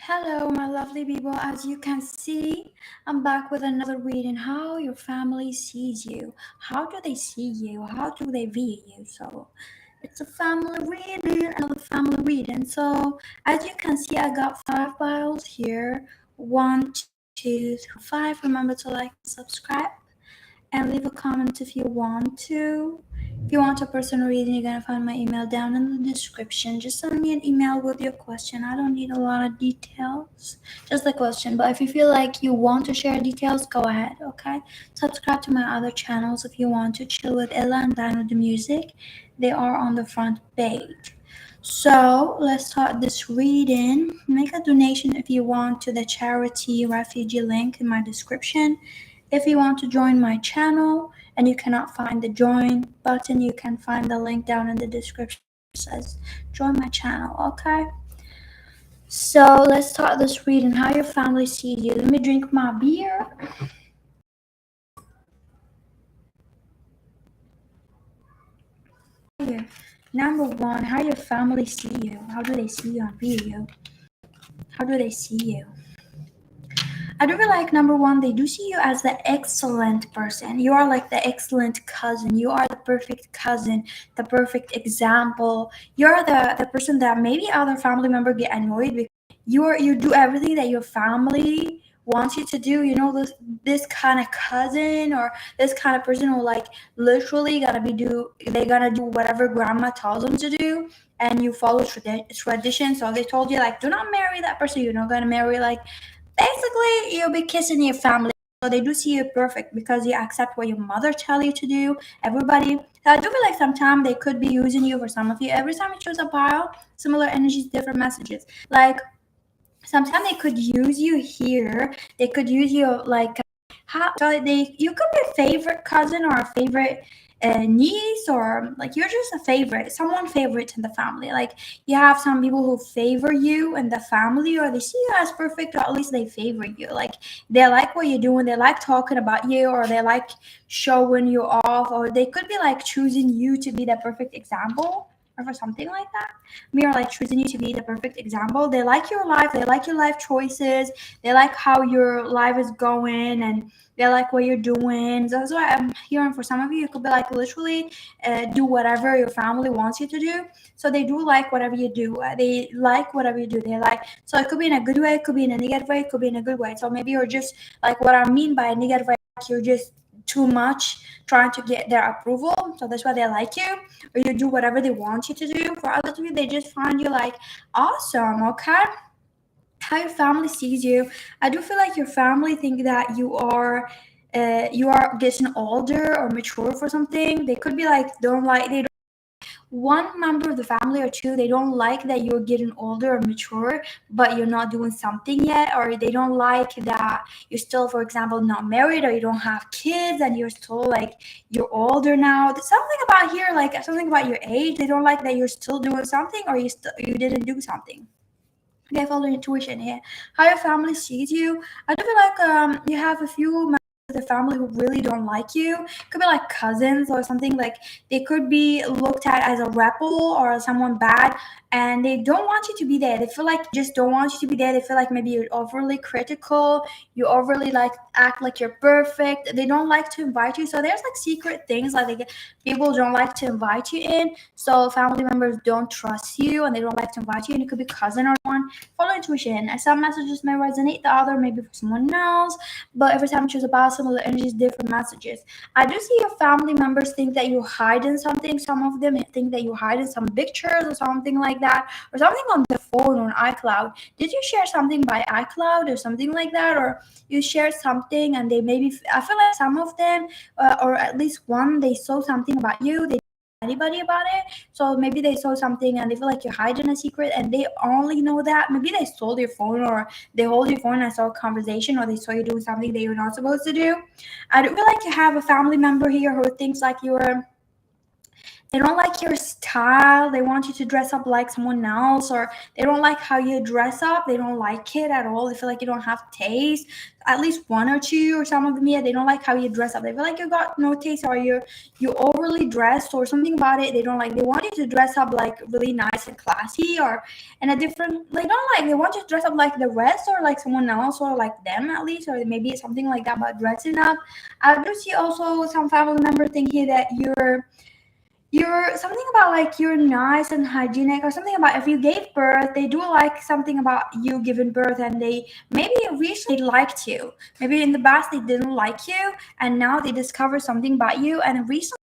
Hello, my lovely people. As you can see, I'm back with another reading. How your family sees you. How do they see you? How do they view you? So, it's a family reading, another family reading. So, as you can see, I got 5 files here. One, two, three, 5. Remember to like and subscribe and leave a comment if you want to. If you want a personal reading, you're gonna find my email down in the description. Just send me an email with your question. I don't need a lot of details, just the question. But if you feel like you want to share details, go ahead, okay? Subscribe to my other channels if you want to chill with Ella and Dino the Music. They are on the front page. So let's start this reading. Make a donation if you want to the charity refugee link in my description. If you want to join my channel and you cannot find the join button, you can find the link down in the description. It says join my channel, okay? So let's start this reading. How your family sees you. Let me drink my beer. Here. Number one, how your family see you. How do they see you and view you? How do they see you? I do feel like number one, they do see you as the excellent person. You are like the excellent cousin. You are the perfect cousin, the perfect example. You're the person that maybe other family member get annoyed because you do everything that your family wants you to do. You know, this kind of cousin or this kind of person who like literally they're gonna do whatever grandma tells them to do, and you follow tradition. So they told you like, do not marry that person. You're not gonna marry like basically you'll be kissing your family. So they do see you perfect because you accept what your mother tell you to do. Everybody. So I do feel like sometimes they could be using you for some of you. Every time you choose a pile, similar energies, different messages. Like sometimes they could use you here. They could use you like how so they you could be a favorite cousin or a favorite niece, or like you're just a favorite, someone favorite in the family. Like you have some people who favor you in the family, or they see you as perfect, or at least they favor you. Like they like what you're doing, they like talking about you, or they like showing you off, or they could be like choosing you to be the perfect example or for something like that. We are like choosing you to be the perfect example. They like your life, they like your life choices, they like how your life is going, and they like what you're doing. So that's why I'm hearing for some of you, you could be like literally do whatever your family wants you to do. So they do like whatever you do. They like whatever you do. They like, so it could be in a good way, it could be in a negative way, it could be in a good way. So maybe you're just like, what I mean by a negative way, like you're just too much trying to get their approval. So that's why they like you, or you do whatever they want you to do. For others of you, they just find you like awesome, okay? How your family sees you. I do feel like your family think that you are getting older or mature for something. They could be like don't like they one member of the family or two, they don't like that you're getting older or mature but you're not doing something yet, or they don't like that you're still, for example, not married, or you don't have kids and you're still like you're older now. There's something about here, like something about your age. They don't like that you're still doing something, or you didn't do something. Okay, follow intuition here. How your family sees you. I do feel like you have a few members of the family who really don't like you. Could be like cousins or something. Like they could be looked at as a rebel or someone bad, and they don't want you to be there. They feel like just don't want you to be there. They feel like maybe you're overly critical. You overly like act like you're perfect. They don't like to invite you. So there's like secret things like people don't like to invite you in. So family members don't trust you and they don't like to invite you. And it could be cousin or one. Follow intuition. Some messages may resonate, the other maybe for someone else. But every time you choose a path, some of the energies, different messages. I do see your family members think that you're hiding something. Some of them think that you're hiding some pictures or something like that, or something on the phone or on iCloud. Did you share something by iCloud or something like that, or you shared something and they maybe? I feel like some of them, or at least one, they saw something about you. They anybody about it, so maybe they saw something and they feel like you're hiding a secret, and they only know that. Maybe they stole your phone, or they hold your phone and saw a conversation, or they saw you doing something that you're not supposed to do. I don't feel like you have a family member here who thinks like you're they don't like your style. They want you to dress up like someone else, or they don't like how you dress up. They don't like it at all. They feel like you don't have taste. At least one or two, or some of them, yeah, they don't like how you dress up. They feel like you got no taste, or you overly dressed, or something about it. They don't like. They want you to dress up like really nice and classy, or in a different. They don't like. They want you to dress up like the rest, or like someone else, or like them at least, or maybe something like that. But dressing up, I do see also some family member thinking that you're something about like you're nice and hygienic, or something about if you gave birth. They do like something about you giving birth, and they maybe recently liked you. Maybe in the past they didn't like you, and now they discover something about you, and recently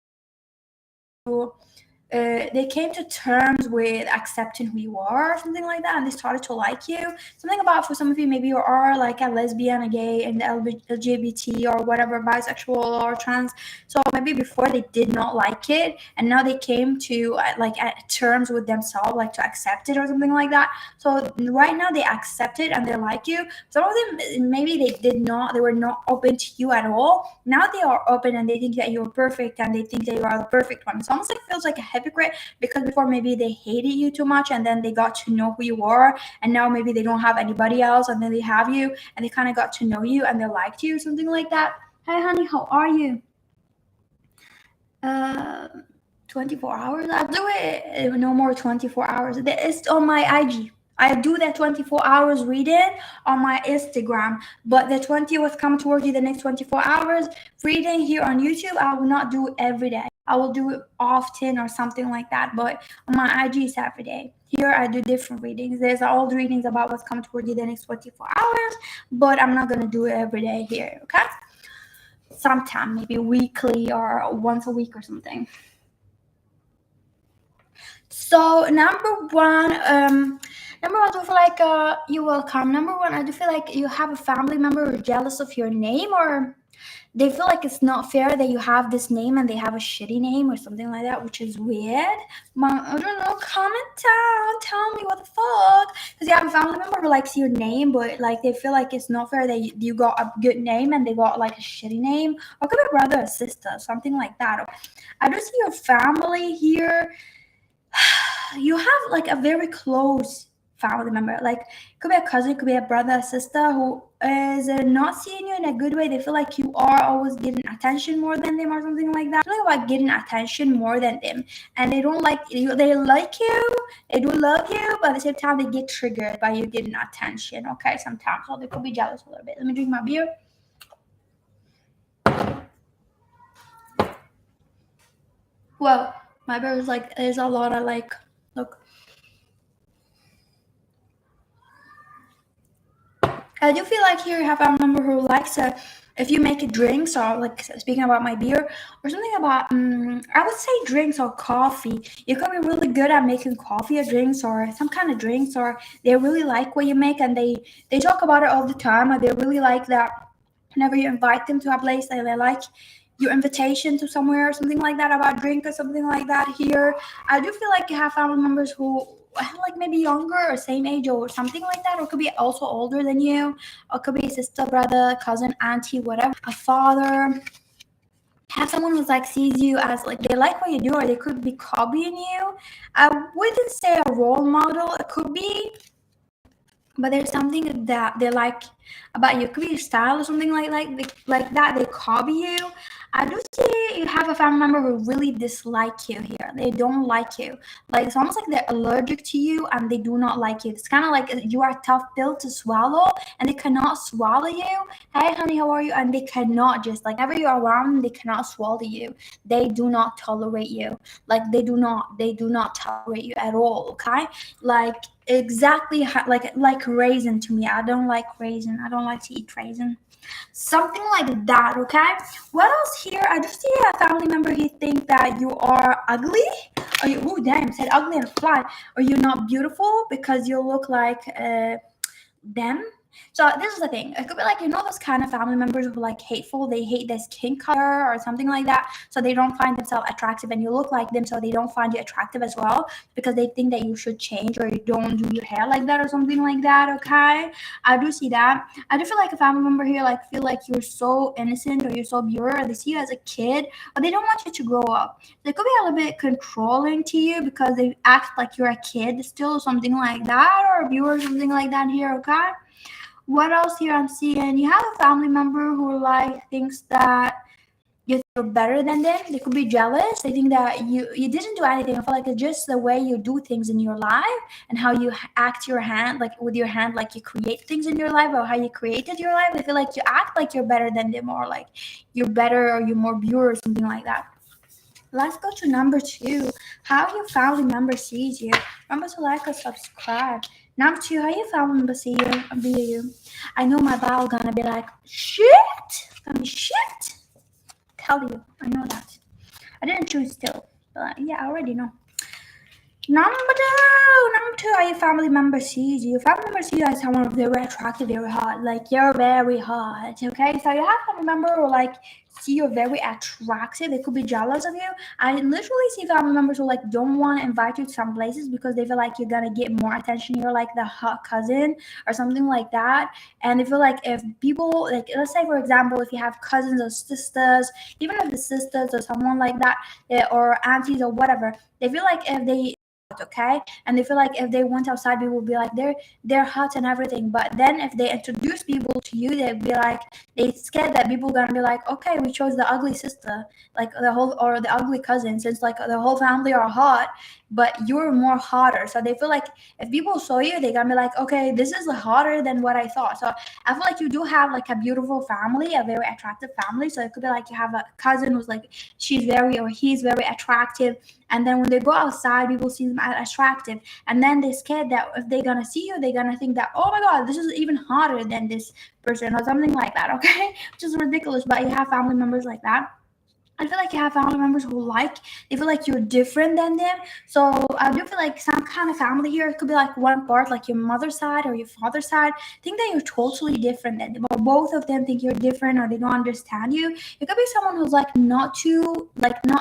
they came to terms with accepting who you are, or something like that, and they started to like you. Something about, for some of you, maybe you are like a lesbian, a gay, and LGBT, or whatever, bisexual or trans. So maybe before they did not like it, and now they came to like at terms with themselves, like to accept it, or something like that. So right now they accept it and they like you. Some of them, maybe they were not open to you at all. Now they are open, and they think that you're perfect, and they think that you are the perfect one. It's almost like feels like a hypocrite, because before maybe they hated you too much, and then they got to know who you are, and now maybe they don't have anybody else, and then they have you, and they kind of got to know you, and they liked you, something like that. Hi honey, how are you? 24 hours. I'll do it no more 24 hours. It's on my IG. I do that 24 hours reading on my Instagram, but the 20 was come towards you the next 24 hours. Reading here on YouTube, I will not do it every day. I will do it often or something like that, but on my IG is every day. Here I do different readings. There's all the readings about what's coming towards you the next 24 hours, but I'm not going to do it every day here, okay? Sometime, maybe weekly or once a week or something. So number one, I do feel like you're welcome. Number one, I do feel like you have a family member who's jealous of your name, or they feel like it's not fair that you have this name and they have a shitty name or something like that, which is weird. I don't know. Comment down, tell me what the fuck. Because you have a family member who likes your name, but like they feel like it's not fair that you got a good name and they got like a shitty name, or could be a brother or sister, something like that. I do see your family here. You have like a very close family member, like could be a cousin, could be a brother, a sister, who is not seeing you in a good way. They feel like you are always getting attention more than them, or something like that. Something about getting attention more than them, and they don't like you. They like you, they do love you, but at the same time they get triggered by you getting attention, okay, sometimes. So they could be jealous a little bit. Let me drink my beer. Well, my beer is like, there's a lot of like, look, I do feel like here you have a member who likes if you make a drink, so like speaking about my beer, or something about, I would say drinks or coffee. You could be really good at making coffee or drinks, or some kind of drinks, or they really like what you make, and they talk about it all the time, or they really like that whenever you invite them to a place, they like your invitation to somewhere, or something like that, about drink or something like that. Here I do feel like you have family members who like maybe younger or same age or something like that, or could be also older than you, or could be sister, brother, cousin, auntie, whatever, a father. Have someone who's like sees you as like they like what you do, or they could be copying you. I wouldn't say a role model, it could be, but there's something that they like about you. It could be your style or something like that. They copy you. I do see you have a family member who really dislike you here. They don't like you. Like it's almost like they're allergic to you and they do not like you. It's kind of like you are a tough pill to swallow and they cannot swallow you. Hey honey, how are you? And they cannot, just like whenever you're around them, they cannot swallow you. They do not tolerate you. Like they do not tolerate you at all. Okay, like exactly like raisin to me. I don't like raisin. I don't like to eat raisin. Something like that, okay? What else here? I just see a family member he think that you are ugly. Or you, oh damn, said ugly and fly. Or you're not beautiful because you look like them. So this is the thing. It could be like, those kind of family members who are like hateful. They hate their skin color or something like that. So they don't find themselves attractive, and you look like them, so they don't find you attractive as well because they think that you should change or you don't do your hair like that or something like that. Okay, I do see that. I do feel like a family member here like feel like you're so innocent or you're so pure, or they see you as a kid, or they don't want you to grow up. They could be a little bit controlling to you because they act like you're a kid still, or something like that, or a viewer or something like that here. Okay. What else here I'm seeing? You have a family member who like thinks that you're better than them. They could be jealous. They think that you didn't do anything. I feel like it's just the way you do things in your life and how you act your hand, like with your hand, like you create things in your life or how you created your life. They feel like you act like you're better than them, or like you're better or you're more pure or something like that. Let's go to number two. How your family member sees you. Remember to like or subscribe. Number two, how your family member see you, view you. I know my bowel gonna be like shit. Gonna be shit. Tell you, I know that. I didn't choose still, but yeah, I already know. Number two, how your family member sees you. Your family member sees you as someone very attractive, very hot. Like you're very hot. Okay, so you have family member who like see you're very attractive. They could be jealous of you. I literally see family members who like don't want to invite you to some places because they feel like you're gonna get more attention. You're like the hot cousin or something like that. And they feel like if people like, let's say for example, if you have cousins or sisters, even if the sisters or someone like that, or aunties or whatever, they feel like if they okay, and they feel like if they went outside people will be like they're hot and everything, but then if they introduce people to you they'd be like they scared that people gonna be like, okay, we chose the ugly sister, like the whole, or the ugly cousin, since like the whole family are hot but you're more hotter. So they feel like if people saw you they're gonna be like, okay, this is hotter than what I thought. So I feel like you do have like a beautiful family, a very attractive family. So it could be like you have a cousin who's like she's very or he's very attractive, and then when they go outside people see them as attractive, and then they're scared that if they're gonna see you they're gonna think that, oh my god, this is even hotter than this person or something like that. Okay, which is ridiculous, but you have family members like that. I feel like you have family members who like, they feel like you're different than them. So I do feel like some kind of family here, it could be like one part, like your mother's side or your father's side, think that you're totally different than them, or both of them think you're different or they don't understand you. It could be someone who's like not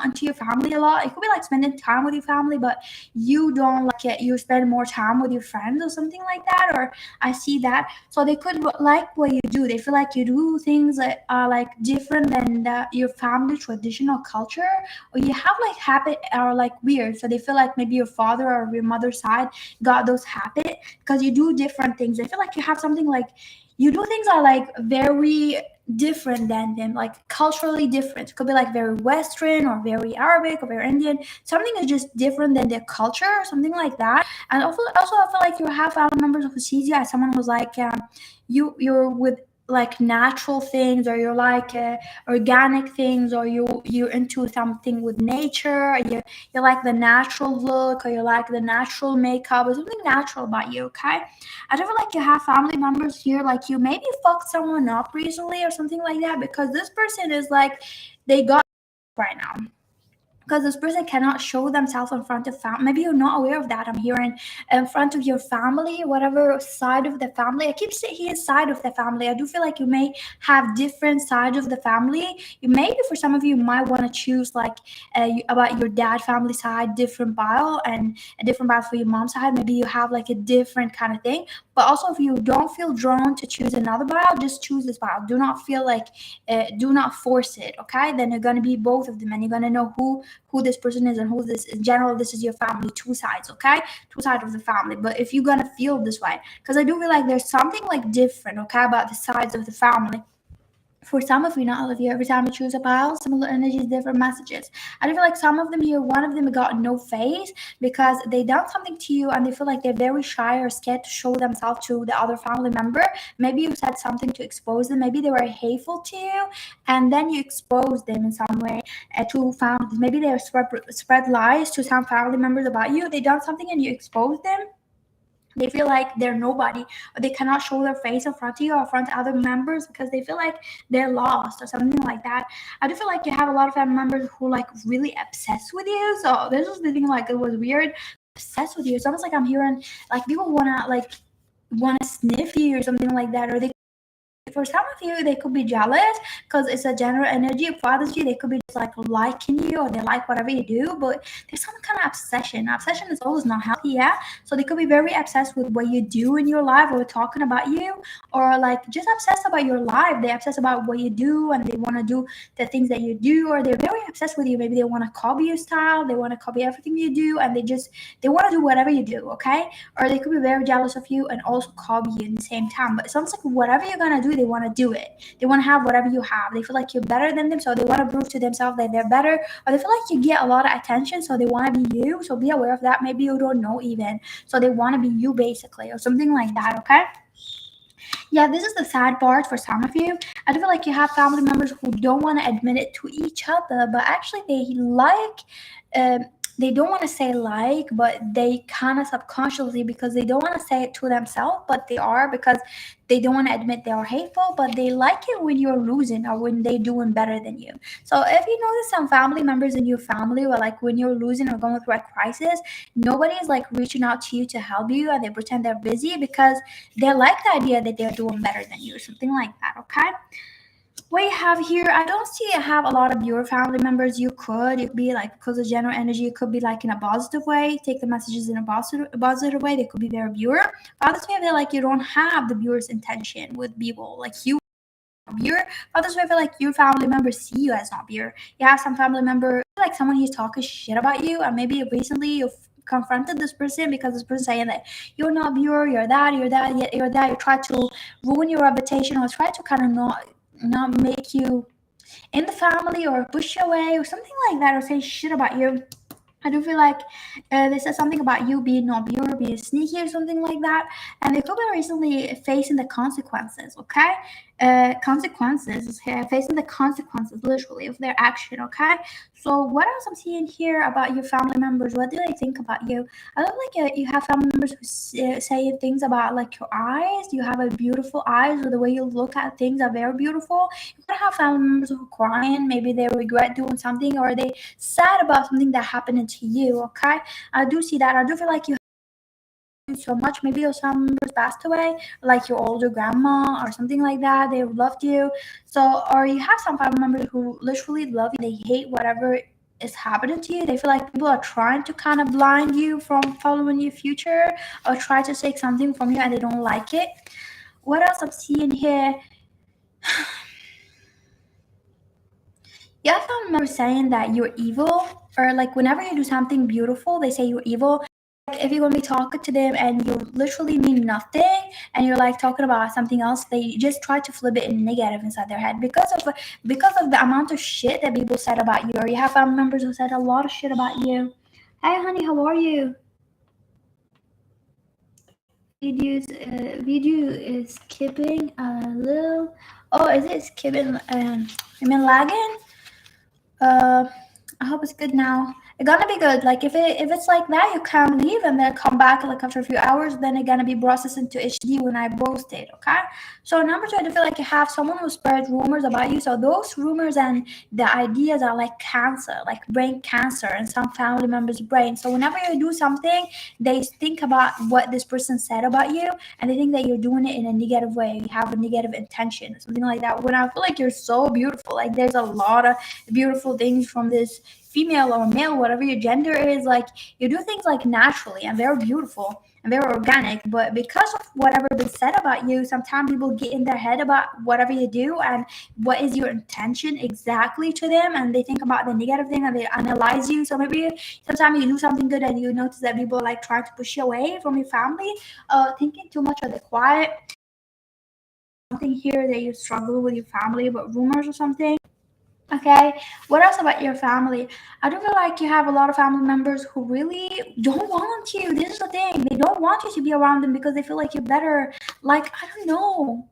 into your family a lot. It could be like spending time with your family, but you don't like it. You spend more time with your friends or something like that. Or I see that. So they could like what you do. They feel like you do things that are like different than your family traditional culture, or you have like habit are like weird. So they feel like maybe your father or your mother's side got those habit because you do different things. They feel like you have something like you do things are like very different than them, like culturally different. It could be like very Western or very Arabic or very Indian. Something is just different than their culture or something like that. And also I feel like you have family members who sees you as someone who's like you're with like natural things, or you're like organic things, or you're into something with nature, or you like the natural look, or you like the natural makeup, or something natural about you. Okay, I don't feel like you have family members here like you maybe fucked someone up recently or something like that, because this person is like they got right now, because this person cannot show themselves in front of family. Maybe you're not aware of that. I'm hearing in front of your family, whatever side of the family. I keep saying here side of the family. I do feel like you may have different sides of the family. You maybe for some of you might want to choose like about your dad family side, different bio, and a different bio for your mom's side. Maybe you have like a different kind of thing. But also, if you don't feel drawn to choose another bio, just choose this bio. Do not feel like, do not force it. Okay, then you're gonna be both of them, and you're gonna know who this person is and who this in general. This is your family, two sides. Okay, two sides of the family. But if you're gonna feel this way, because I do feel like there's something like different, okay, about the sides of the family. For some of you, not all of you, every time you choose a pile, similar energies, different messages. I feel like some of them here, one of them got no face because they done something to you and they feel like they're very shy or scared to show themselves to the other family member. Maybe you said something to expose them. Maybe they were hateful to you, and then you exposed them in some way to family. Maybe they spread lies to some family members about you. They done something and you exposed them. They feel like they're nobody, or they cannot show their face in front of you or in front of other members because they feel like they're lost or something like that. I do feel like you have a lot of family members who like really obsessed with you. So this was the thing, like it was weird. Obsessed with you. It's almost like I'm hearing like people wanna like want to sniff you or something like that, or they for some of you they could be jealous because it's a general energy. For others of you they could be just like liking you, or they like whatever you do, but there's some kind of obsession is always not healthy. Yeah, so they could be very obsessed with what you do in your life, or talking about you, or like just obsessed about your life. They obsessed about what you do, and they want to do the things that you do, or they're very obsessed with you. Maybe they want to copy your style, they want to copy everything you do, and they want to do whatever you do. Okay, or they could be very jealous of you and also copy you in the same time. But it sounds like whatever you're gonna do, they want to do it. They want to have whatever you have. They feel like you're better than them, so they want to prove to themselves that they're better. Or they feel like you get a lot of attention, so they want to be you. So be aware of that. Maybe you don't know even, so they want to be you basically, or something like that. Okay. Yeah, this is the sad part for some of you. I do feel like you have family members who don't want to admit it to each other, but actually um, they don't want to say like, but they kind of subconsciously, because they don't want to say it to themselves, but they are, because they don't want to admit they are hateful, but they like it when you're losing or when they doing better than you. So if you notice some family members in your family, or like when you're losing or going through a crisis, nobody is like reaching out to you to help you, and they pretend they're busy because they like the idea that they're doing better than you, or something like that. Okay. What you have here, I don't see you have a lot of your family members. You could be like, because of general energy, it could be like in a positive way. Take the messages in a positive way. They could be very pure. Others may feel like you don't have the purest intention with people. Like you pure. Others may feel like your family members see you as not pure. You have some family member, like someone who's talking shit about you, and maybe recently you've confronted this person because this person saying that you're not pure, you're that. You try to ruin your reputation, or try to kind of not make you in the family, or push you away, or something like that, or say shit about you. I do feel like they said something about you being not pure, being sneaky, or something like that. And they could be recently facing the consequences, okay? Consequences, facing the consequences literally of their action, okay? So, what else I'm seeing here about your family members? What do they think about you? I love like you have family members who say things about like your eyes. You have a beautiful eyes, or the way you look at things are very beautiful. You could have family members who are crying. Maybe they regret doing something, or they sad about something that happened to you. Okay, I do see that. I do feel like you so much. Maybe your family members passed away, like your older grandma or something like that. They loved you. So, or you have some family members who literally love you. They hate whatever is happening to you. They feel like people are trying to kind of blind you from following your future, or try to take something from you, and they don't like it. What else I'm seeing here? Yeah, I remember saying that you're evil, or like whenever you do something beautiful, they say you're evil. Like if you're gonna be talking to them and you literally mean nothing, and you're like talking about something else, they just try to flip it in negative inside their head because of the amount of shit that people said about you, or you have family members who said a lot of shit about you. Hey, honey, how are you? Video is skipping a little. Oh, is it skipping? I mean lagging. Uh, I hope it's good now. It's gonna be good. Like if it's like that, you can leave and then come back like after a few hours. Then it's gonna be processed into HD when I post it. Okay. So number two, I do feel like you have someone who spread rumors about you. So those rumors and the ideas are like cancer, like brain cancer in some family members' brain. So whenever you do something, they think about what this person said about you, and they think that you're doing it in a negative way. You have a negative intention, something like that. When I feel like you're so beautiful, like there's a lot of beautiful things from this female or male, whatever your gender is. Like you do things like naturally and very beautiful and very organic, but because of whatever been said about you, sometimes people get in their head about whatever you do and what is your intention exactly to them, and they think about the negative thing and they analyze you. So maybe sometimes you do something good and you notice that people like try to push you away from your family, thinking too much of the quiet. Something here that you struggle with your family, but rumors or something. Okay, what else about your family? I do feel like you have a lot of family members who really don't want you. This is the thing. They don't want you to be around them because they feel like you're better. Like, I don't know.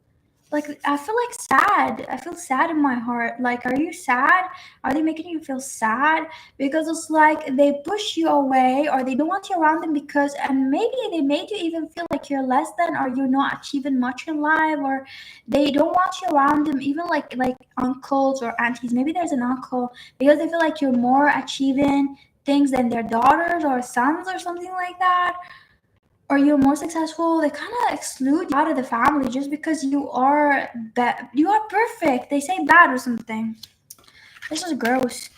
Like, I feel like sad. I feel sad in my heart. Like, are you sad? Are they making you feel sad? Because it's like they push you away, or they don't want you around them because, and maybe they made you even feel like you're less than, or you're not achieving much in life, or they don't want you around them, even like uncles or aunties. Maybe there's an uncle because they feel like you're more achieving things than their daughters or sons or something like that. or you're more successful, they kind of exclude you out of the family just because you are bad. You are perfect. They say bad or something. This is gross.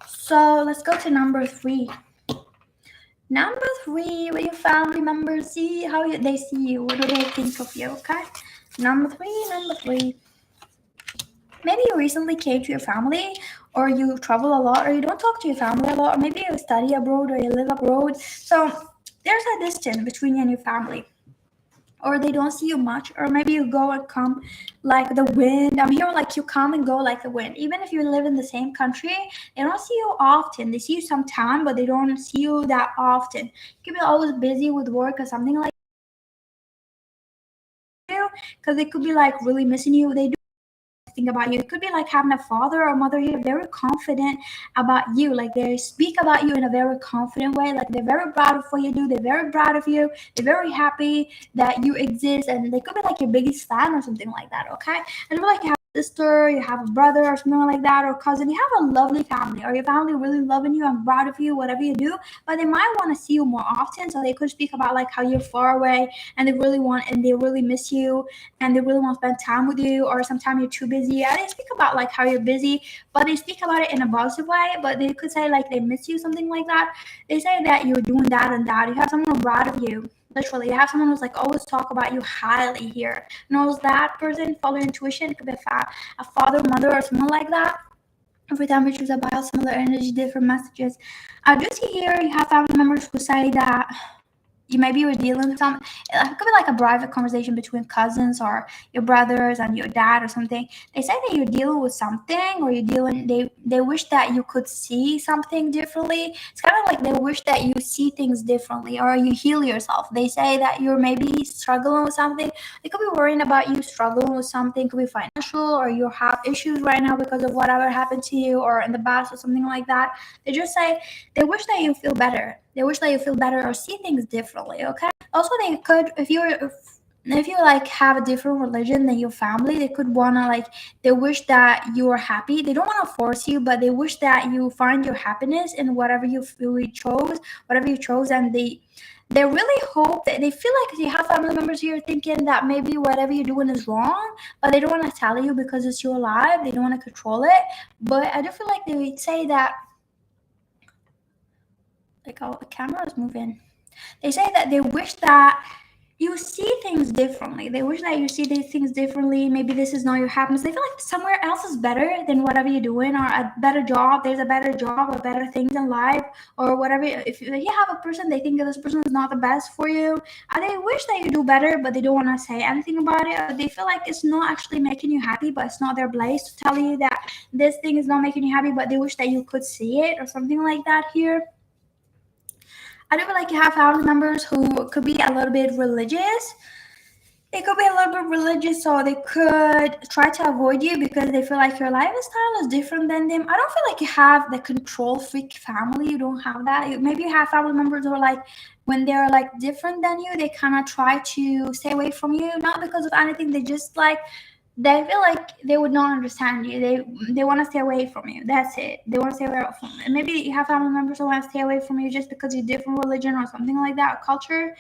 So let's go to number three. Number three, where your family members see how they see you. What do they think of you? Okay. Number three. Maybe you recently came to your family, or you travel a lot, or you don't talk to your family a lot, or maybe you study abroad or you live abroad. So there's a distance between you and your family, or they don't see you much, or maybe you go and come like the wind. I'm here like you come and go like the wind. Even if you live in the same country, they don't see you often. They see you sometime, but they don't see you that often. You could be always busy with work or something like you, because they could be like really missing you. They think about you. It could be like having a father or mother here very confident about you. Like they speak about you in a very confident way. Like they're very proud of what you do. They're very proud of you. They're very happy that you exist, and they could be like your biggest fan or something like that. Okay, and feel like you have a sister, you have a brother or something like that, or cousin. You have a lovely family, or your family really loving you and proud of you, whatever you do. But they might want to see you more often, so they could speak about like how you're far away and they really miss you and they really want to spend time with you, or sometimes you're too busy. Yeah, they speak about like how you're busy, but they speak about it in a positive way. But they could say like they miss you, something like that. They say that you're doing that and that. You have someone proud of you. Literally, you have someone who's like always talk about you highly here. Knows that person, follow your intuition. It could be a father, mother, or someone like that. Every time you choose a bio, similar energy, different messages. I do see here you have family members who say that you maybe were dealing with some, it could be like a private conversation between cousins or your brothers and your dad or something. They say that you're dealing with something, or you're dealing, they wish that you could see something differently. It's kind of like they wish that you see things differently, or you heal yourself. They say that you're maybe struggling with something. They could be worrying about you struggling with something. It could be financial, or you have issues right now because of whatever happened to you or in the past or something like that. They just say they wish that you feel better. They wish that you feel better or see things differently. Okay. Also, they could, if you like have a different religion than your family, they could wanna like, they wish that you are happy. They don't want to force you, but they wish that you find your happiness in whatever whatever you chose, and they really hope that they feel like you have family members here thinking that maybe whatever you're doing is wrong, but they don't want to tell you because it's your life. They don't want to control it. But I do feel like they would say that, like, oh, the camera is moving. They say that they wish that you see things differently. They wish that you see these things differently. Maybe this is not your happiness. They feel like somewhere else is better than whatever you're doing, or a better job. There's a better job or better things in life, or whatever. If you have a person, they think that this person is not the best for you. They wish that you do better, but they don't want to say anything about it. Or they feel like it's not actually making you happy, but it's not their place to tell you that this thing is not making you happy, but they wish that you could see it or something like that here. I do feel like you have family members who could be a little bit religious. They could be a little bit religious, so they could try to avoid you because they feel like your lifestyle is different than them. I don't feel like you have the control freak family. You don't have that. Maybe you have family members who are like, when they're like different than you, they kind of try to stay away from you, not because of anything. They just like, they feel like they would not understand you. They want to stay away from you. That's it. They want to stay away from you. Maybe you have family members who want to stay away from you just because you're different religion or something like that, or culture.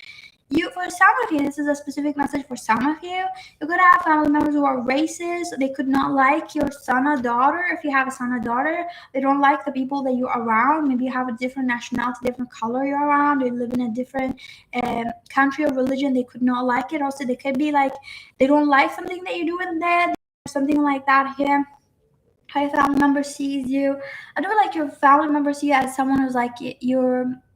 You, for some of you, this is a specific message for some of you. You could have family members who are racist. They could not like your son or daughter. If you have a son or daughter, they don't like the people that you're around. Maybe you have a different nationality, different color you're around. You live in a different country or religion. They could not like it. Also, they could be like, they don't like something that you're doing there, something like that here. How your family member sees you. I don't like your family member see you as someone who's like,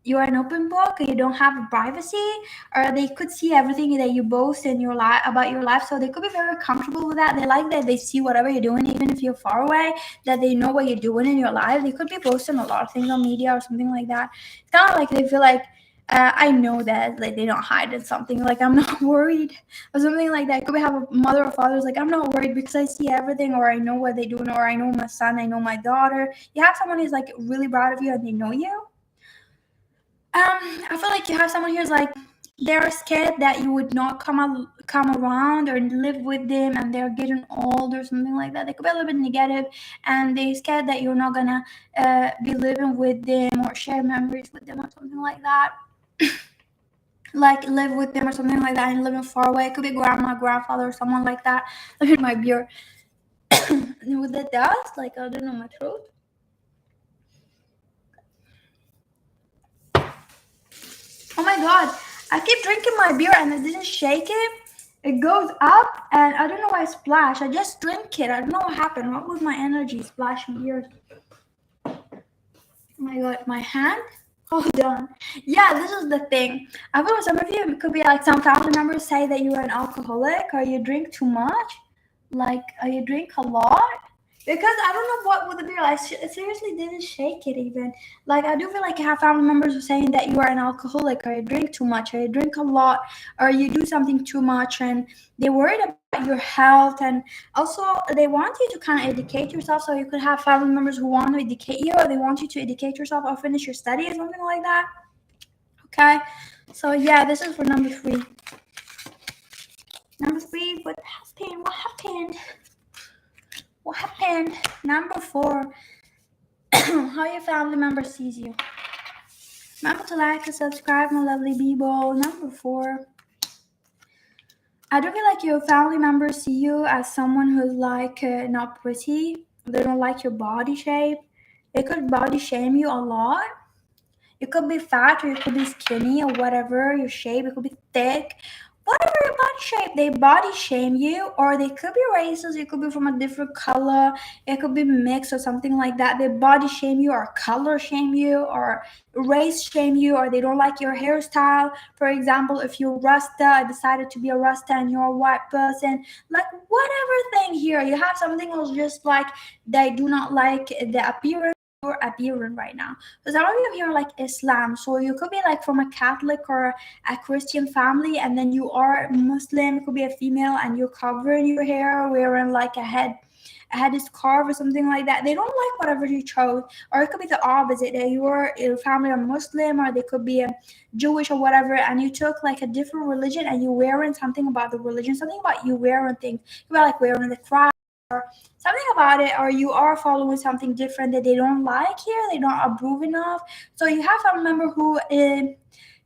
you're an open book, you don't have privacy, or they could see everything that you boast in your life about your life. So they could be very comfortable with that. They like that they see whatever you're doing, even if you're far away, that they know what you're doing in your life. They could be posting a lot of things on media or something like that. It's kind of like they feel like, I know that like they don't hide in something. Like, I'm not worried or something like that. Could we have a mother or father who's like, I'm not worried because I see everything, or I know what they do, or I know my son, I know my daughter. You have someone who's like really proud of you and they know you. I feel like you have someone who's like, they're scared that you would not come around or live with them, and they're getting old or something like that. They could be a little bit negative, and they're scared that you're not gonna be living with them or share memories with them or something like that. like live with them or something like that and living far away. It could be grandma, grandfather, or someone like that. Look at my beard. With the dust, like I don't know, my throat. Oh my god, I keep drinking my beer and I didn't shake it. It goes up and I don't know why I splash. I just drink it. I don't know what happened. What was my energy splashing here? Oh my god, my hand? Hold on. Yeah, this is the thing. I feel some of you could be like some family members say that you're an alcoholic or you drink too much. Like, you drink a lot. Because I don't know what with the beer. I seriously didn't shake it even. Like, I do feel like I have family members who are saying that you are an alcoholic or you drink too much or you drink a lot or you do something too much and they're worried about your health and also they want you to kind of educate yourself. So you could have family members who want to educate you or they want you to educate yourself or finish your study or something like that. Okay. So yeah, this is for number 3. Number 3, what happened? What happened? What happened? Number 4, how your family member sees you. Remember to like and subscribe, my lovely people. Number 4, I don't feel like your family members see you as someone who's like not pretty. They don't like your body shape. They could body shame you a lot. You could be fat or you could be skinny or whatever your shape. It could be thick. Whatever your body shape, they body shame you, or they could be racist. It could be from a different color. It could be mixed or something like that. They body shame you, or color shame you, or race shame you, or they don't like your hairstyle. For example, if you're Rasta, decided to be a Rasta, and you're a white person, like whatever thing here, you have something else just like they do not like the appearance you're appearing right now. Because some of you here like Islam, so you could be like from a Catholic or a Christian family, and then you are Muslim. It could be a female, and you're covering your hair, wearing like a head scarf or something like that. They don't like whatever you chose, or it could be the opposite. That your family are Muslim, or they could be a Jewish or whatever, and you took like a different religion, and you're wearing something about the religion, something about you wearing things. You're like wearing the cross or something about it, or you are following something different that they don't like here, they don't approve enough. So you have a member who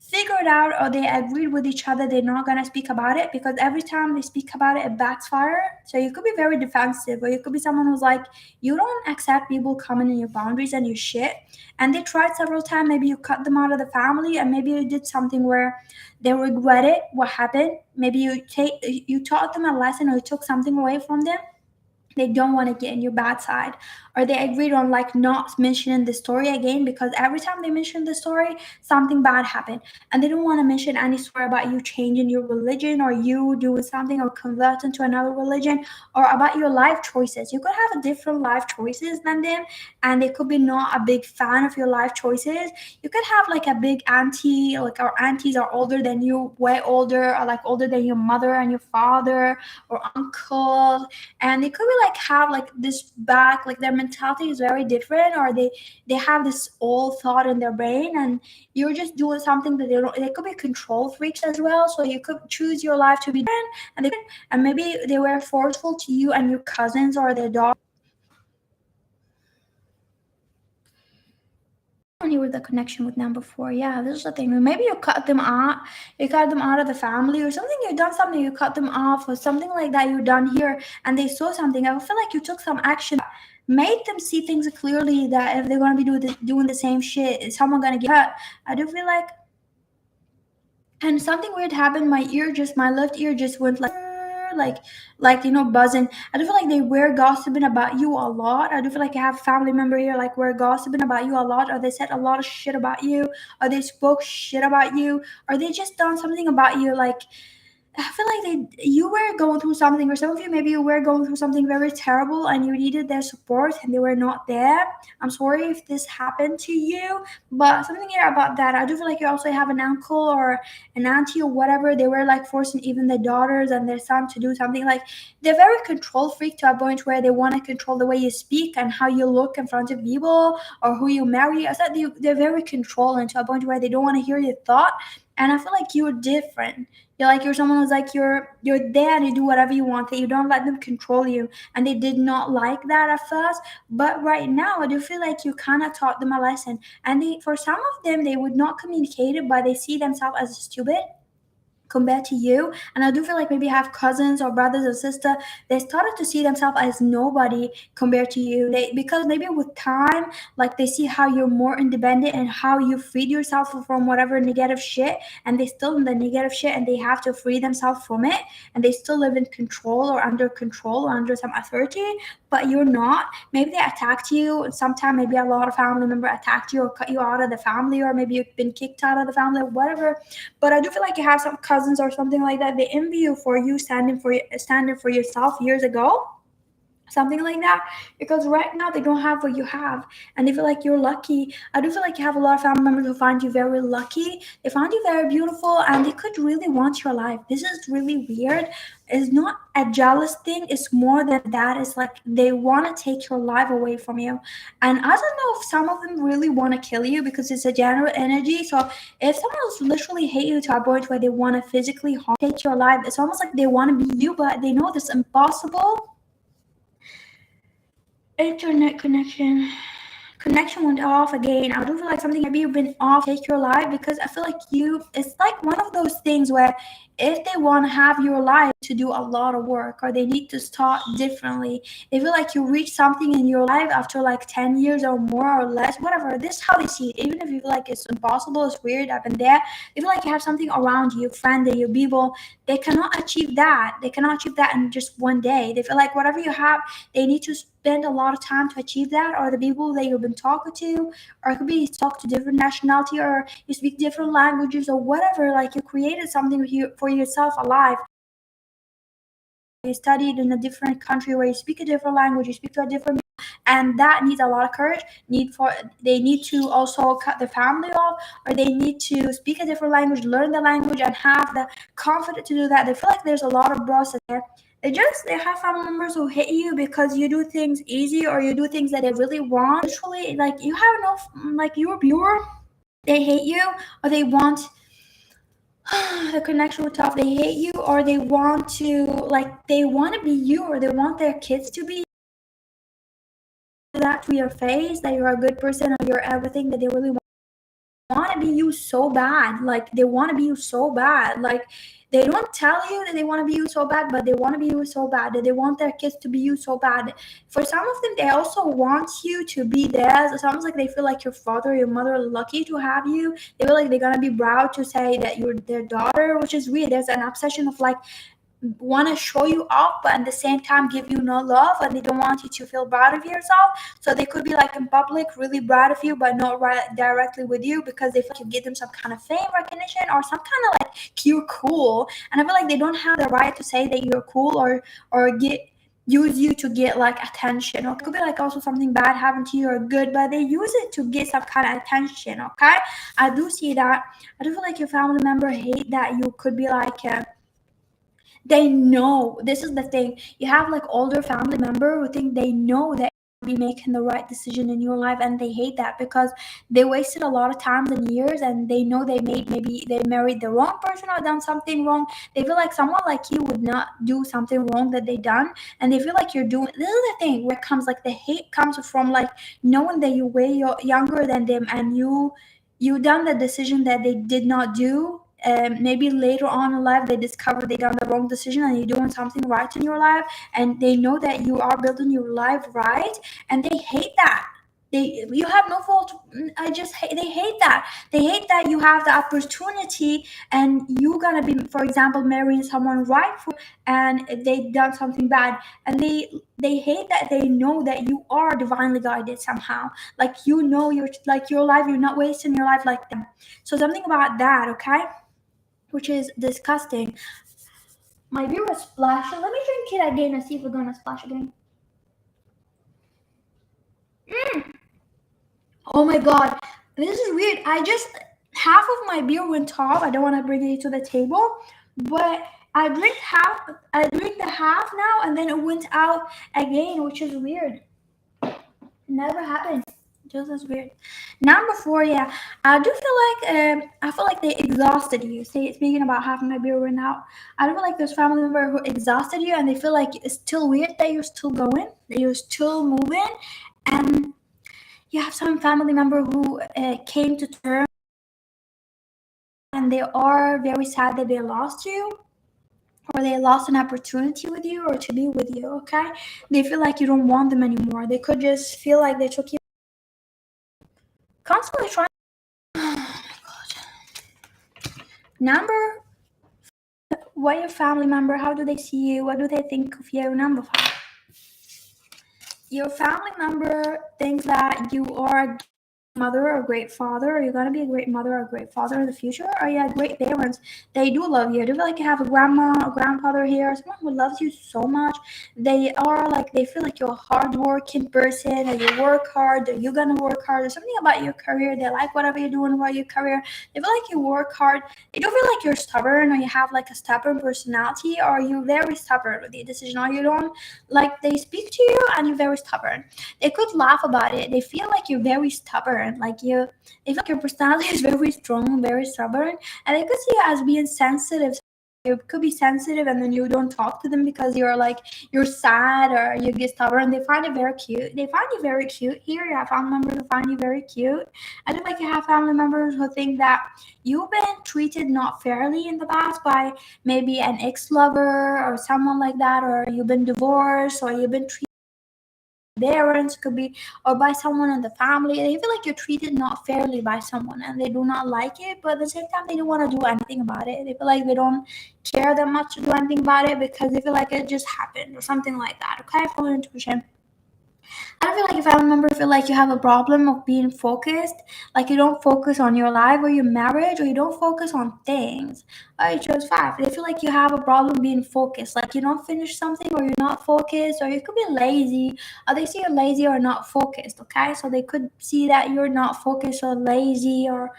figured out or they agreed with each other they're not going to speak about it, because every time they speak about it, it backfire. So you could be very defensive, or you could be someone who's like, you don't accept people coming in your boundaries and your shit, and they tried several times. Maybe you cut them out of the family, and maybe you did something where they regret it what happened. Maybe you taught them a lesson, or you took something away from them. They don't want to get in your bad side, or they agreed on like not mentioning the story again, because every time they mention the story something bad happened, and they don't want to mention any story about you changing your religion or you doing something or converting to another religion, or about your life choices. You could have a different life choices than them, and they could be not a big fan of your life choices. You could have like a big auntie, like our aunties are older than you, way older, or like older than your mother and your father or uncle, and they could be like have like this back, like their mentality is very different, or they have this old thought in their brain, and you're just doing something that they could be control freaks as well. So you could choose your life to be different, and maybe they were forceful to you and your cousins or their dog when you were the connection with number 4. Yeah, this is the thing. Maybe you cut them out of the family or something. You done something, you cut them off or something like that. You done here, and they saw something. I feel like you took some action, made them see things clearly, that if they're gonna be doing the same shit, is someone gonna get hurt. I do feel like, and something weird happened. My left ear just went like buzzing. I do feel like they were gossiping about you a lot. I do feel like I have a family member here like we're gossiping about you a lot, or they said a lot of shit about you, or they spoke shit about you, or they just done something about you. Like, I feel like you were going through something, or some of you maybe you were going through something very terrible, and you needed their support, and they were not there. I'm sorry if this happened to you, but something here about that. I do feel like you also have an uncle or an auntie or whatever. They were like forcing even their daughters and their son to do something. Like, they're very control freak to a point where they want to control the way you speak and how you look in front of people, or who you marry. I said they're very controlling to a point where they don't want to hear your thought. And I feel like you're different. You're someone who's like you're there to do whatever you want. That you don't let them control you, and they did not like that at first. But right now, I do feel like you kind of taught them a lesson, and for some of them, they would not communicate it, but they see themselves as stupid. compared to you. And I do feel like maybe you have cousins or brothers or sister, they started to see themselves as nobody compared to you. They, because maybe with time, like they see how you're more independent and how you freed yourself from whatever negative shit, and they still in the negative shit and they have to free themselves from it, and they still live in control or under some authority, but you're not. Maybe they attacked you sometime, maybe a lot of family member attacked you or cut you out of the family, or maybe you've been kicked out of the family or whatever. But I do feel like you have some cousins or something like that, they envy you for you standing for yourself years ago, something like that, because right now they don't have what you have, and they feel like you're lucky. I do feel like you have a lot of family members who find you very lucky, they find you very beautiful, and they could really want your life. This is really weird. It's not a jealous thing, it's more than that. It's like they want to take your life away from you. And I don't know if some of them really want to kill you, because it's a general energy. So if someone else literally hate you to a point where they want to physically harm, take your life, it's almost like they want to be you, but they know this is impossible. Internet connection went off again. I do feel like something, maybe you've been off, take your life, because I feel like you, it's like one of those things where if they want to have your life to do a lot of work, or they need to start differently, they feel like you reach something in your life after like 10 years or more or less, whatever. This is how they see it. Even if you feel like it's impossible, it's weird up and there, they feel like you have something around you, friend, that you people, they cannot achieve that. They cannot achieve that in just one day. They feel like whatever you have, they need to spend a lot of time to achieve that, or the people that you've been talking to, or it could be you talk to different nationality, or you speak different languages or whatever. Like you created something with you, for yourself alive. You studied in a different country where you speak a different language, you speak to a different, and that needs a lot of courage. Need for They need to also cut the family off, or they need to speak a different language, learn the language, and have the confidence to do that. They feel like there's a lot of process there. They have family members who hate you because you do things easy, or you do things that they really want. Literally, like you have no, like you're pure. They hate you, or they want the connection with tough. They hate you, or they want to, like they want to be you, or they want their kids to be that to your face, that you're a good person, or you're everything that they really want to be you so bad. Like they want to be you so bad. Like they don't tell you that they want to be you so bad, but they want to be you so bad that they want their kids to be you so bad. For some of them, they also want you to be theirs. It sounds like they feel like your father or your mother are lucky to have you. They feel like they're gonna be proud to say that you're their daughter, which is weird. There's an obsession of like want to show you off, but at the same time give you no love, and they don't want you to feel proud of yourself. So they could be like in public really proud of you, but not right directly with you, because they feel like you give them some kind of fame, recognition, or some kind of like you're cool. And I feel like they don't have the right to say that you're cool, or get use you to get like attention. Or it could be like also something bad happened to you or good, but they use it to get some kind of attention. Okay, I do see that. I do feel like your family member hate that you could be like they know. This is the thing, you have like older family member who think they know that you'll be making the right decision in your life, and they hate that because they wasted a lot of times and years, and they know they made, maybe they married the wrong person or done something wrong. They feel like someone like you would not do something wrong that they done, and they feel like you're doing. This is the thing where it comes like the hate comes from like knowing that you're way younger than them, and you done the decision that they did not do. Maybe later on in life they discover they done the wrong decision, and you're doing something right in your life, and they know that you are building your life right, and they hate that. You have no fault. They hate that. They hate that you have the opportunity, and you're gonna be, for example, marrying someone right for, and they done something bad, and they hate that. They know that you are divinely guided somehow. Like you know, you're like your life, you're not wasting your life like them. So something about that, okay, which is disgusting. My beer was splashing. Let me drink it again and see if we're gonna splash again. Oh my god, this is weird. I just half of my beer went off. I don't want to bring it to the table, but I drink half. I drink the half now, and then it went out again, which is weird. Never happened. Just as weird. Number four, yeah. I do feel like I feel like they exhausted you. Speaking about half my beer right now, I do feel like there's family member who exhausted you, and they feel like it's still weird that you're still going, that you're still moving, and you have some family member who came to terms, and and they are very sad that they lost you, or they lost an opportunity with you or to be with you, okay? They feel like you don't want them anymore. They could just feel like they took you constantly trying. Oh my god. Number, what your family member, how do they see you? What do they think of you? Number 5. Your family member thinks that you are mother or a great father, or you're gonna be a great mother or a great father in the future, or you have great parents. They do love you. I do feel like you have a grandma, a grandfather here, someone who loves you so much. They are like, they feel like you're a hardworking person, or you work hard, or you're gonna work hard, or something about your career. They like whatever you're doing about your career. They feel like you work hard. They don't feel like you're stubborn, or you have like a stubborn personality, or you're very stubborn with your decision, or you don't like, they speak to you and you're very stubborn. They could laugh about it. They feel like you're very stubborn, like you, they feel like your personality is very strong, very stubborn, and they could see you as being sensitive. You could be sensitive and then you don't talk to them because you're like, you're sad or you get stubborn. They find it very cute. They find you very cute here. You have family members who find you very cute. I do like you have family members who think that you've been treated not fairly in the past by maybe an ex-lover or someone like that, or you've been divorced, or you've been treated parents, could be, or by someone in the family. They feel like you're treated not fairly by someone and they do not like it, but at the same time they don't want to do anything about it. They feel like they don't care that much to do anything about it because they feel like it just happened or something like that. Okay, follow intuition. I don't feel like if I remember, feel like you have a problem of being focused, like you don't focus on your life or your marriage, or you don't focus on things. I chose 5. They feel like you have a problem being focused, like you don't finish something, or you're not focused, or you could be lazy, or they see you're lazy or not focused. Okay, so they could see that you're not focused or lazy, or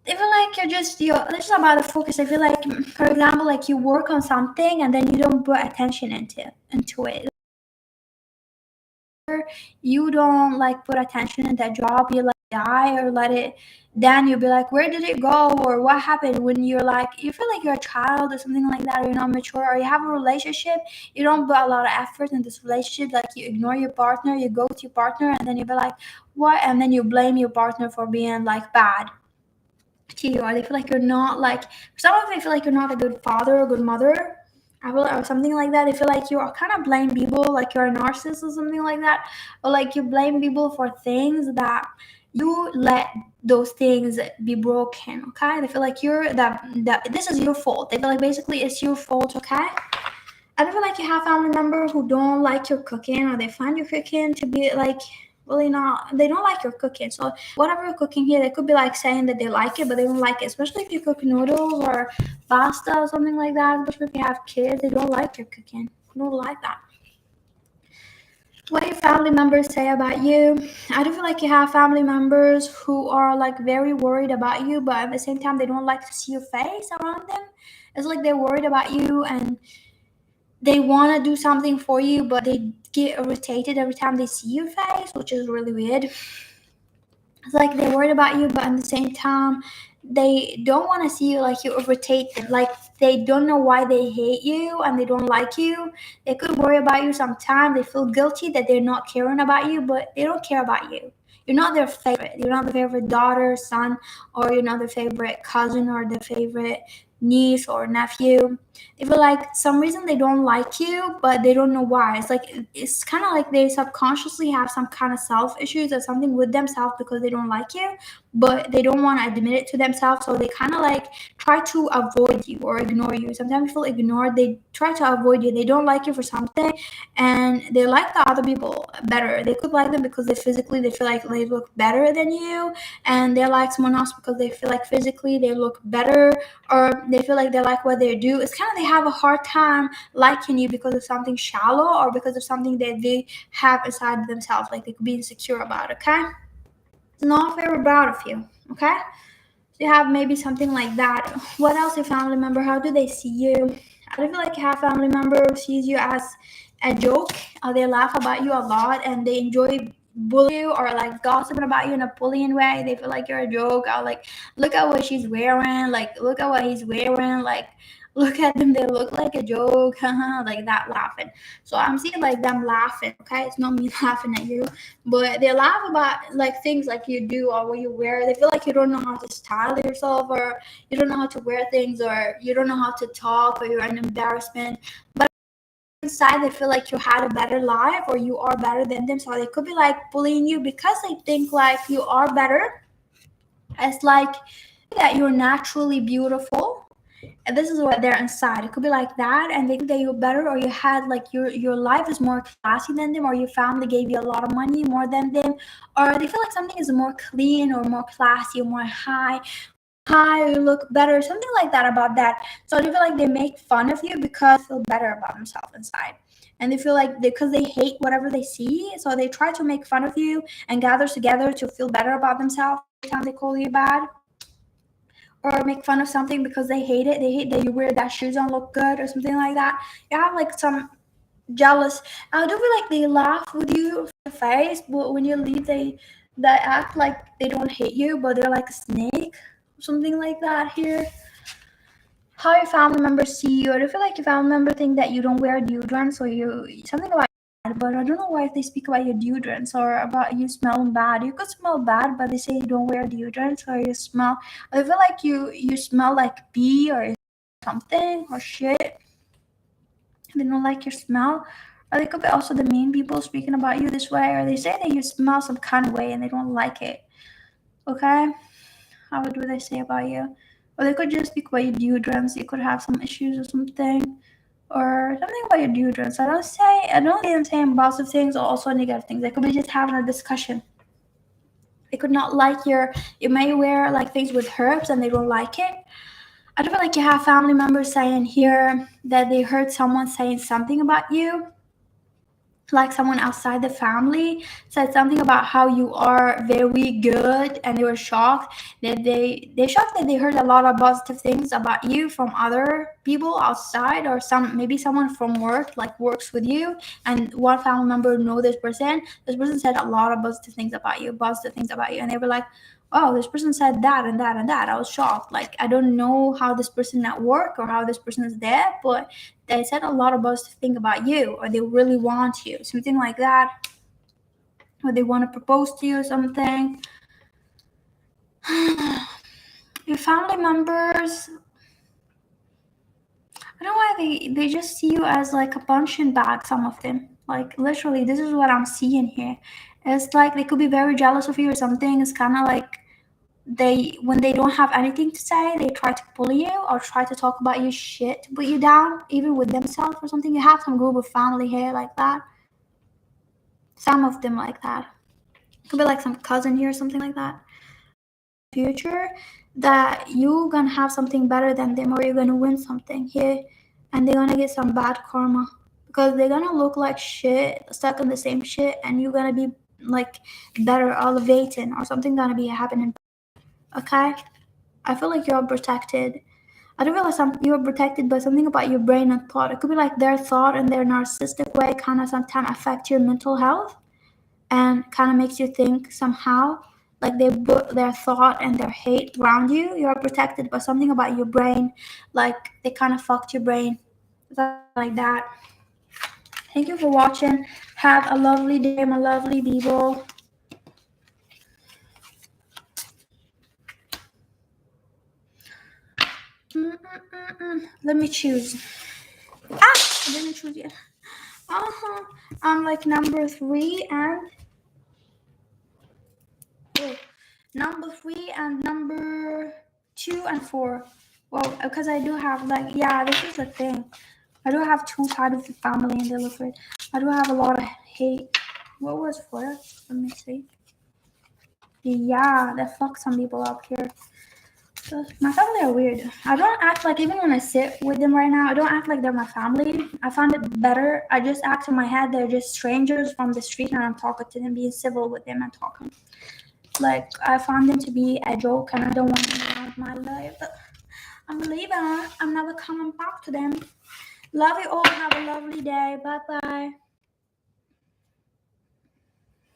they feel like you're. This is about the focus. I feel like, for example, like you work on something and then you don't put attention into it. You don't like put attention in that job, you like die or let it, then you'll be like, where did it go, or what happened, when you're like, you feel like you're a child or something like that, or you're not mature, or you have a relationship, you don't put a lot of effort in this relationship, like you ignore your partner, you go to your partner and then you'll be like, what, and then you blame your partner for being like bad to you, or they feel like you're not like, some of them feel like you're not a good father or good mother, I will, or something like that. They feel like you are kind of blame people, like you're a narcissist or something like that, or like you blame people for things that you let those things be broken. Okay, they feel like you're that this is your fault. They feel like basically it's your fault. Okay. I feel like you have family members who don't like your cooking, or they find your cooking to be like really not, they don't like your cooking. So whatever you're cooking here, they could be like saying that they like it, but they don't like it. Especially if you cook noodles or pasta or something like that. Especially if you have kids, they don't like your cooking. They don't like that. What your family members say about you. I do feel like you have family members who are like very worried about you, but at the same time they don't like to see your face around them. It's like they're worried about you and they want to do something for you, but they get irritated every time they see your face, which is really weird. It's like they're worried about you, but at the same time, they don't want to see you like you irritated. Like they don't know why they hate you and they don't like you. They could worry about you sometimes. They feel guilty that they're not caring about you, but they don't care about you. You're not their favorite. You're not the favorite daughter, son, or you're not their favorite cousin or their favorite niece or nephew. They feel like some reason they don't like you, but they don't know why. It's like it's kind of like they subconsciously have some kind of self issues or something with themselves because they don't like you, but they don't want to admit it to themselves. So they kind of like try to avoid you or ignore you. Sometimes you feel ignored. They try to avoid you. They don't like you for something, and they like the other people better. They could like them because they feel like they look better than you, and they like someone else because they feel like physically they look better, or they feel like they like what they do. It's kind of they have a hard time liking you because of something shallow or because of something that they have inside themselves, like they could be insecure about. Okay, it's not very proud of you. Okay, so you have maybe something like that. What else? Your family member, how do they see you? I feel like you have family member who sees you as a joke. They laugh about you a lot and they enjoy bully you or like gossiping about you in a bullying way. They feel like you're a joke. Or like, look at what she's wearing. Like, look at what he's wearing. Like, Look at them, they look like a joke, like that laughing. So I'm seeing like them laughing, okay? It's not me laughing at you, but they laugh about like things like you do or what you wear. They feel like you don't know how to style yourself, or you don't know how to wear things, or you don't know how to talk, or you're an embarrassment. But inside they feel like you had a better life or you are better than them. So they could be like bullying you because they think like you are better. It's like that you're naturally beautiful, and this is what they're inside. It could be like that, and they think that you're better, or you had like your life is more classy than them, or your family gave you a lot of money more than them, or they feel like something is more clean or more classy or more high, you look better, something like that about that. So they feel like they make fun of you because they feel better about themselves inside. And they feel like because they hate whatever they see, so they try to make fun of you and gather together to feel better about themselves every time they call you bad, or make fun of something because they hate it. They hate that you wear that shoes don't look good or something like that. You have like some jealous. I do feel like they laugh with you in the face, but when you leave, they act like they don't hate you, but they're like a snake, something like that here. How your family members see you, or do you feel like your family member think that you don't wear deodorant, so you something about that, but I don't know why if they speak about your deodorants or about you smelling bad. You could smell bad, but they say you don't wear deodorant or you smell. I feel like you smell like pee or something or shit. They don't like your smell. Or they could be also the mean people speaking about you this way, or they say that you smell some kind of way and they don't like it. Okay? How do they say about you? Or they could just speak about your deodorants. You could have some issues or something. Or something about your deodorants. I don't see them saying positive things or also negative things. They could be just having a discussion. They could not like you may wear like things with herbs and they don't like it. I don't feel like you have family members saying here that they heard someone saying something about you, like someone outside the family said something about how you are very good, and they were shocked that they shocked that they heard a lot of positive things about you from other people outside, or some maybe someone from work like works with you, and one family member know this person said a lot of positive things about you, and they were like, oh, this person said that and that and that. I was shocked. Like, I don't know how this person at work or how this person is there, but they said a lot of positive things about you, or they really want you, something like that, or they want to propose to you or something. Your family members, I don't know why they just see you as like a punching bag, some of them. Like, literally, this is what I'm seeing here. It's like they could be very jealous of you or something. It's kind of like when they don't have anything to say, they try to bully you or try to talk about you shit to put you down, even with themselves or something. You have some group of family here like that. Some of them like that. Could be like some cousin here or something like that. Future, that you gonna have something better than them, or you're gonna win something here, and they're gonna get some bad karma because they're gonna look like shit, stuck in the same shit, and you're gonna be like better elevating, or something gonna be happening. Okay, I feel like you're protected. I don't feel like you're protected by something about your brain and thought. It could be like their thought and their narcissistic way kind of sometimes affect your mental health, and kind of makes you think somehow like they put their thought and their hate around you. You're protected by something about your brain, like they kind of fucked your brain, like that. Thank you for watching. Have a lovely day, my lovely people. Let me choose. I didn't choose yet. I'm like number 3 and number 3 and number 2 and 4. Well, because I do have like, yeah, this is the thing. I do have 2 sides of the family and they look good. I do have a lot of hate. What was 4? Let me see. Yeah, they fuck some people up here. So my family are weird. I don't act like, even when I sit with them right now, I don't act like they're my family. I found it better. I just act in my head they're just strangers from the street, and I'm talking to them, being civil with them and talking. Like, I found them to be a joke, and I don't want them around my life. I'm leaving. I'm never coming back to them. Love you all. Have a lovely day. Bye bye.